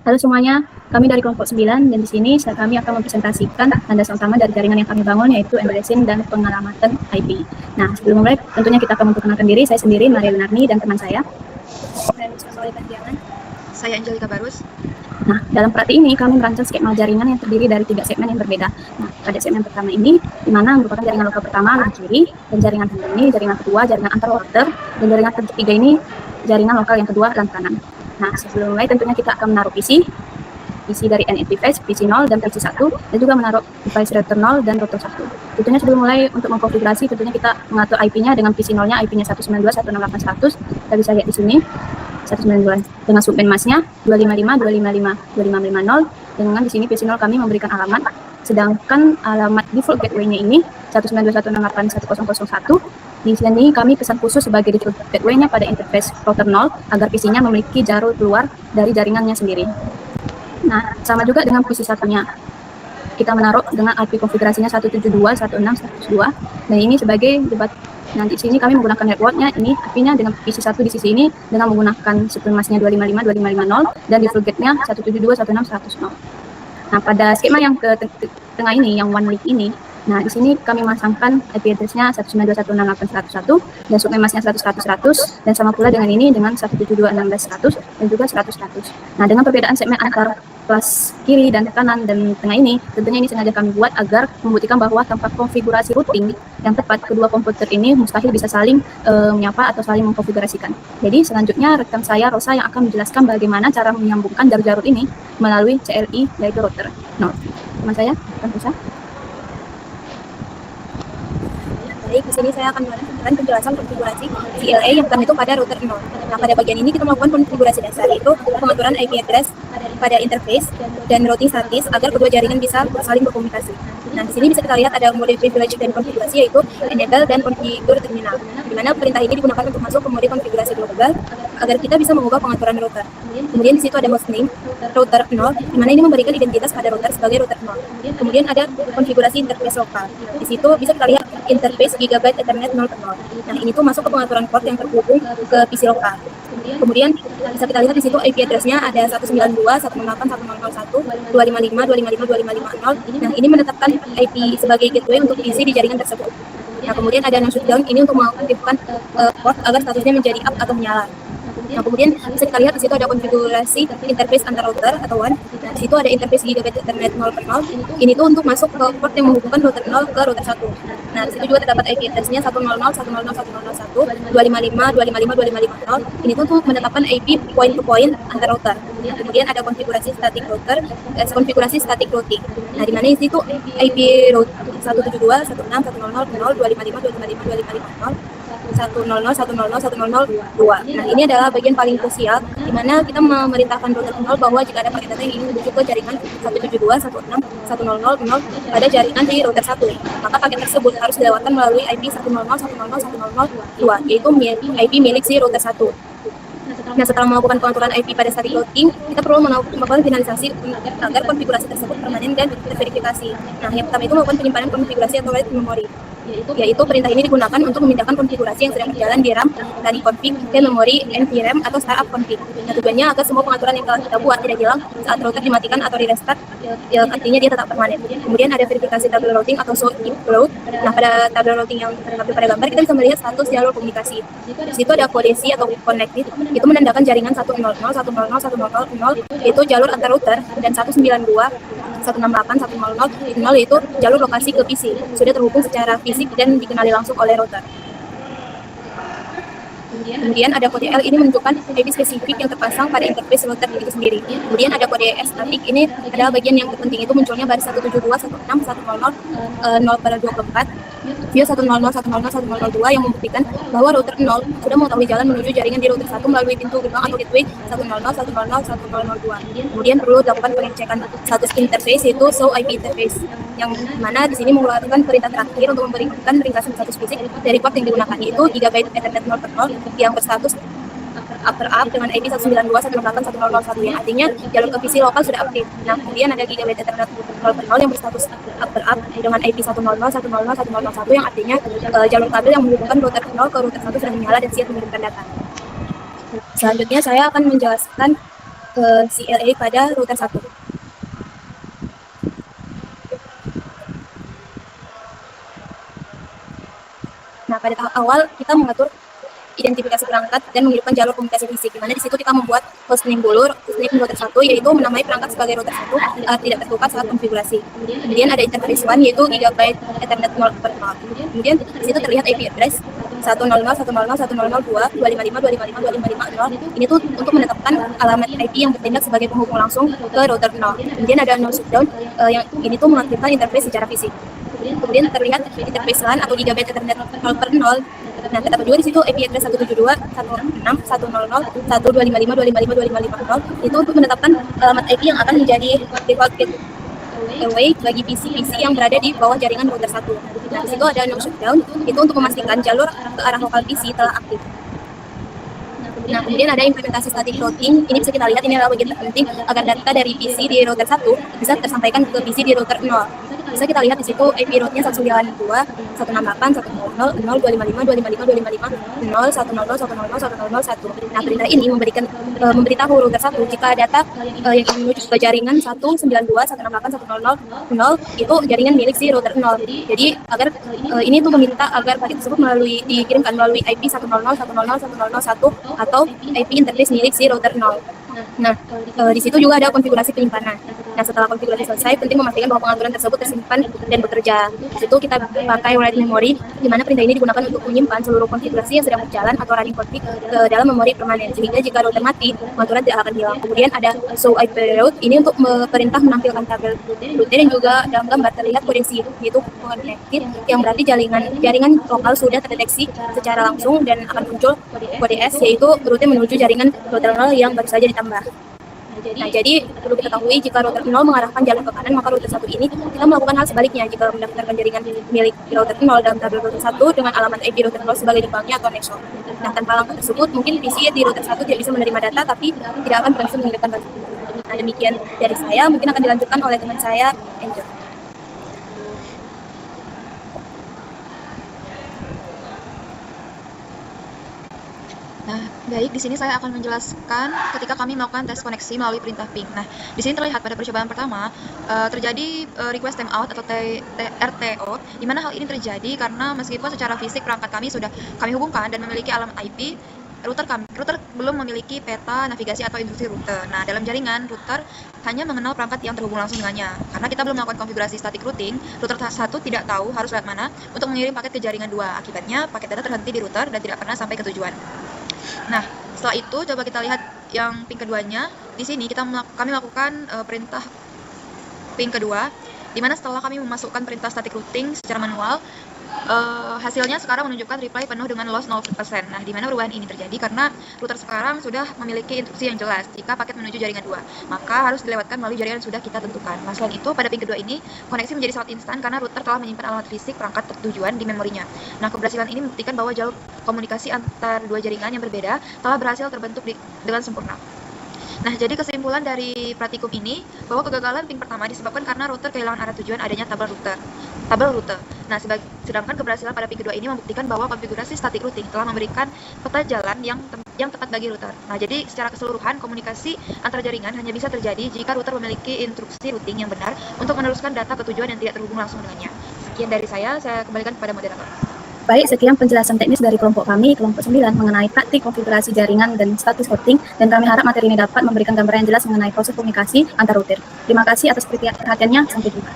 Halo semuanya, kami dari kelompok 9 dan di sini kami akan mempresentasikan landasan utama dari jaringan yang kami bangun yaitu embedding dan pengalamatan IP. Nah, sebelum mulai tentunya kita akan memperkenalkan diri. Saya sendiri Maria Lenarni dan teman saya. Saya Angelika Barus. Nah, dalam praktik ini kami merancang skema jaringan yang terdiri dari 3 segmen yang berbeda. Nah, pada segmen pertama ini, di mana merupakan jaringan lokal pertama yang kiri, dan jaringan tengah ini jaringan kedua, jaringan antar router, dan jaringan ketiga ini jaringan lokal yang kedua dan kanan. Nah, sebelum mulai tentunya kita akan menaruh PC dari NIT device, PC 0 dan PC 1, dan juga menaruh device router 0 dan router 1. Tentunya sebelum mulai untuk mengkonfigurasi, tentunya kita mengatur IP-nya dengan PC 0-nya, IP-nya 192.168.100, kita bisa lihat di sini, 192 dengan subband masnya 255, 255, 2550, dengan di sini PC 0 kami memberikan alamat, sedangkan alamat default gateway-nya ini 192.168.1001. Di sini kami pesan khusus sebagai default gateway-nya pada interface router 0 agar PC-nya memiliki jalur keluar dari jaringannya sendiri. Nah, sama juga dengan PC satunya. Kita menaruh dengan IP konfigurasinya 172.168.102. Dan ini sebagai debat. Nah, di sini kami menggunakan networknya, ini IP-nya dengan PC 1 di sisi ini dengan menggunakan subnet masnya 255, 2550 dan default gate-nya 172.168.100. Nah, pada skema yang ke tengah ini, yang one link ini, nah di sini kami memasangkan IP address-nya 192.168.101 dan subnet masnya 100.100 dan sama pula dengan ini dengan 172.16.100 dan juga 100.100. Nah, dengan perbedaan segmen antar kelas kiri dan kanan dan tengah ini, tentunya ini sengaja kami buat agar membuktikan bahwa tanpa konfigurasi routing yang tepat, kedua komputer ini mustahil bisa saling menyapa atau saling mengkonfigurasikan. Jadi selanjutnya rekan saya Rosa yang akan menjelaskan bagaimana cara menyambungkan jalur-jalur ini melalui CLI yaitu router 0. Teman saya, rekan Rosa. Baik, di sini saya akan melakukan penjelasan konfigurasi CLA yang pertama itu pada router 0. Nah, pada bagian ini kita melakukan konfigurasi dasar, yaitu pengaturan IP address pada interface dan routing status agar kedua jaringan bisa saling berkomunikasi. Nah, di sini bisa kita lihat ada mode privilege dan konfigurasi, yaitu enable dan configure terminal, di mana perintah ini digunakan untuk masuk ke mode konfigurasi global agar kita bisa mengubah pengaturan router. Kemudian di situ ada hostname router 0, di mana ini memberikan identitas pada router sebagai router 0. Kemudian ada konfigurasi interface lokal. Di situ bisa kita lihat interface Gigabyte Ethernet 0 ke 0. Nah, ini tuh masuk ke pengaturan port yang terhubung ke PC lokal. Kemudian bisa kita lihat di situ IP address-nya ada 192.168.1.001, 255, 255, 2550. Nah, ini menetapkan IP sebagai gateway untuk PC di jaringan tersebut. Nah, kemudian ada non shutdown, ini untuk mengaktifkan port agar statusnya menjadi up atau menyala. Nah, kemudian bisa kita lihat di situ ada konfigurasi interface antar router atau WAN. Nah, di situ ada interface Gigabyte Ethernet 0 ke 0. Ini tuh untuk masuk ke port yang menghubungkan router 0 ke router 1. Nah, di situ juga terdapat IP address-nya 100.100.101, 255, 255, 2550. Ini tuh untuk menetapkan IP point to point antar router. Nah, kemudian ada konfigurasi static router, konfigurasi static routing. Nah, di mana di situ IP route 172.168.100.0, 255, 255, 2550. 100.100.100.2. Nah, ini adalah bagian paling krusial di mana kita memerintahkan router 0 bahwa jika ada paket data yang ingin menuju ke jaringan 172.168.100.0 pada jaringan di router 1, maka paket tersebut harus dilewatkan melalui IP 100.100.100.2, yaitu IP milik si router 1. Nah, setelah melakukan pengaturan IP pada static routing, kita perlu melakukan finalisasi agar konfigurasi tersebut permanen dan terverifikasi. Nah, yang pertama itu melakukan penyimpanan konfigurasi atau write memory, yaitu perintah ini digunakan untuk memindahkan konfigurasi yang sedang berjalan di RAM dari config ke memori NVRAM atau startup config. Nah, tujuannya agar semua pengaturan yang telah kita buat tidak hilang saat router dimatikan atau di restart, artinya dia tetap permanen. Kemudian ada verifikasi tabel routing atau show if load. Nah, pada tabel routing yang terdapat pada gambar kita bisa melihat status jalur komunikasi. Di situ ada kode C atau connected, itu menandakan jaringan 100.100.100.0 yaitu jalur antar router, dan 192.168.100.0 yaitu jalur lokasi ke PC, sudah terhubung secara fisik dan dikenali langsung oleh router. Kemudian ada kode L, ini menunjukkan IP spesifik yang terpasang pada interface router itu sendiri. Kemudian ada kode S static, ini adalah bagian yang terpenting, itu munculnya baris 172.168.100.0/24 view 100.100.102 yang membuktikan bahwa router 0 sudah mengetahui jalan menuju jaringan di router 1 melalui pintu gerbang atau gateway 100.100.100.02. Kemudian perlu dilakukan pengecekan status interface, yaitu show IP interface, yang mana di sini mengeluarkan perintah terakhir untuk memberikan ringkasan status fisik dari port yang digunakan, yaitu Gigabyte Ethernet 0 ke 0 yang berstatus upper up dengan IP 192.168.100.1 yang artinya jalur ke PC lokal sudah update. Nah, kemudian ada Gigabyte Ethernet 0 ke 0 yang berstatus upper up dengan IP 100.100.100.1 yang artinya jalur kabel yang menghubungkan router 0 ke router 1 sudah menyala dan siap mengirimkan data. Selanjutnya saya akan menjelaskan CLA pada router 1. Nah, pada tahap awal kita mengatur identifikasi perangkat dan menghidupkan jalur komunikasi fisik, di mana di situ kita membuat hostname dulu, hostname router 1, yaitu menamai perangkat sebagai router 1 tidak tertukar saat konfigurasi. Kemudian ada interface 1, yaitu Gigabyte Ethernet 0/0. Kemudian di situ terlihat IP address 100.100.102.255.255.255.0. Ini tuh untuk menetapkan alamat IP yang bertindak sebagai penghubung langsung ke router 0. Kemudian ada no shutdown, yang ini tuh mengaktifkan interface secara fisik. Kemudian terlihat interface LAN atau Gigabyte Ethernet 0/0. Nah, terdapat juga di situ IP address 172.168.1.125.255.255.255.0. Itu untuk menetapkan alamat IP yang akan menjadi default gateway bagi PC-PC yang berada di bawah jaringan router 1. Nah, di situ ada no shutdown, itu untuk memastikan jalur ke arah lokal PC telah aktif. Nah, kemudian ada implementasi static routing. Ini bisa kita lihat, ini adalah bagian terpenting agar data dari PC di router 1 bisa tersampaikan ke PC di router 0. Bisa kita lihat di situ IP route-nya 192.168.100.255.255.255.0.100.100.101. Nah, perintah ini memberitahu router 1 jika data yang ingin menuju ke jaringan 192.168.100.0 itu jaringan milik si router 0. Jadi agar ini tuh meminta agar paket tersebut dikirimkan melalui IP 100.100.101 atau IP interface milik si router 0. Nah, di situ juga ada konfigurasi penyimpanan. Nah, setelah konfigurasi selesai, penting memastikan bahwa pengaturan tersebut tersimpan dan bekerja. Di situ kita pakai write memory, di mana perintah ini digunakan untuk menyimpan seluruh konfigurasi yang sedang berjalan atau running config ke dalam memori permanen, sehingga jika router mati, pengaturan tidak akan hilang. Kemudian ada show IP route, ini untuk perintah menampilkan tabel rute, dan juga dalam gambar terlihat kode SID, yaitu connected, yang berarti jaringan lokal sudah terdeteksi secara langsung dan akan muncul kode S, yaitu rute menuju jaringan router 0 yang baru saja ditambah. Nah, jadi perlu kita ketahui jika router 0 mengarahkan jalan ke kanan, maka router 1 ini kita melakukan hal sebaliknya jika mendaftarkan jaringan milik router 0 dalam tabel router 1 dengan alamat IP router 0 sebagai defaultnya atau nexon. Nah, tanpa langkah tersebut, mungkin PC di router 1 tidak bisa menerima data, tapi tidak akan berhasil menghidupkan data. Nah, demikian dari saya, mungkin akan dilanjutkan oleh teman saya, Angel. Nah, baik, di sini saya akan menjelaskan ketika kami melakukan tes koneksi melalui perintah ping. Nah, di sini terlihat pada percobaan pertama terjadi request timeout atau RTO, di mana hal ini terjadi karena meskipun secara fisik perangkat kami sudah kami hubungkan dan memiliki alamat IP, router belum memiliki peta navigasi atau instruksi rute. Nah, dalam jaringan, router hanya mengenal perangkat yang terhubung langsung dengannya. Karena kita belum melakukan konfigurasi static routing, router 1 tidak tahu harus lewat mana untuk mengirim paket ke jaringan 2. Akibatnya, paket data terhenti di router dan tidak pernah sampai ke tujuan. Nah, setelah itu coba kita lihat yang ping keduanya. Di sini kami melakukan perintah ping kedua, di mana setelah kami memasukkan perintah static routing secara manual, hasilnya sekarang menunjukkan reply penuh dengan loss 0%. Nah, di mana perubahan ini terjadi karena router sekarang sudah memiliki instruksi yang jelas jika paket menuju jaringan 2, maka harus dilewatkan melalui jaringan yang sudah kita tentukan. Nah, selain itu, pada ping kedua ini, koneksi menjadi sangat instan karena router telah menyimpan alamat fisik perangkat tujuan di memorinya. Nah, keberhasilan ini membuktikan bahwa jalur komunikasi antar dua jaringan yang berbeda telah berhasil terbentuk dengan sempurna. Nah, jadi kesimpulan dari praktikum ini bahwa kegagalan ping pertama disebabkan karena router kehilangan arah tujuan adanya tabel rute. Nah, sedangkan keberhasilan pada ping kedua ini membuktikan bahwa konfigurasi static routing telah memberikan peta jalan yang tepat bagi router. Nah, jadi secara keseluruhan komunikasi antar jaringan hanya bisa terjadi jika router memiliki instruksi routing yang benar untuk meneruskan data ke tujuan yang tidak terhubung langsung dengannya. Sekian dari saya kembalikan kepada moderator. Baik, sekian penjelasan teknis dari kelompok kami, kelompok 9, mengenai praktik konfigurasi jaringan dan status routing, dan kami harap materi ini dapat memberikan gambaran yang jelas mengenai proses komunikasi antar router. Terima kasih atas perhatiannya, sampai jumpa.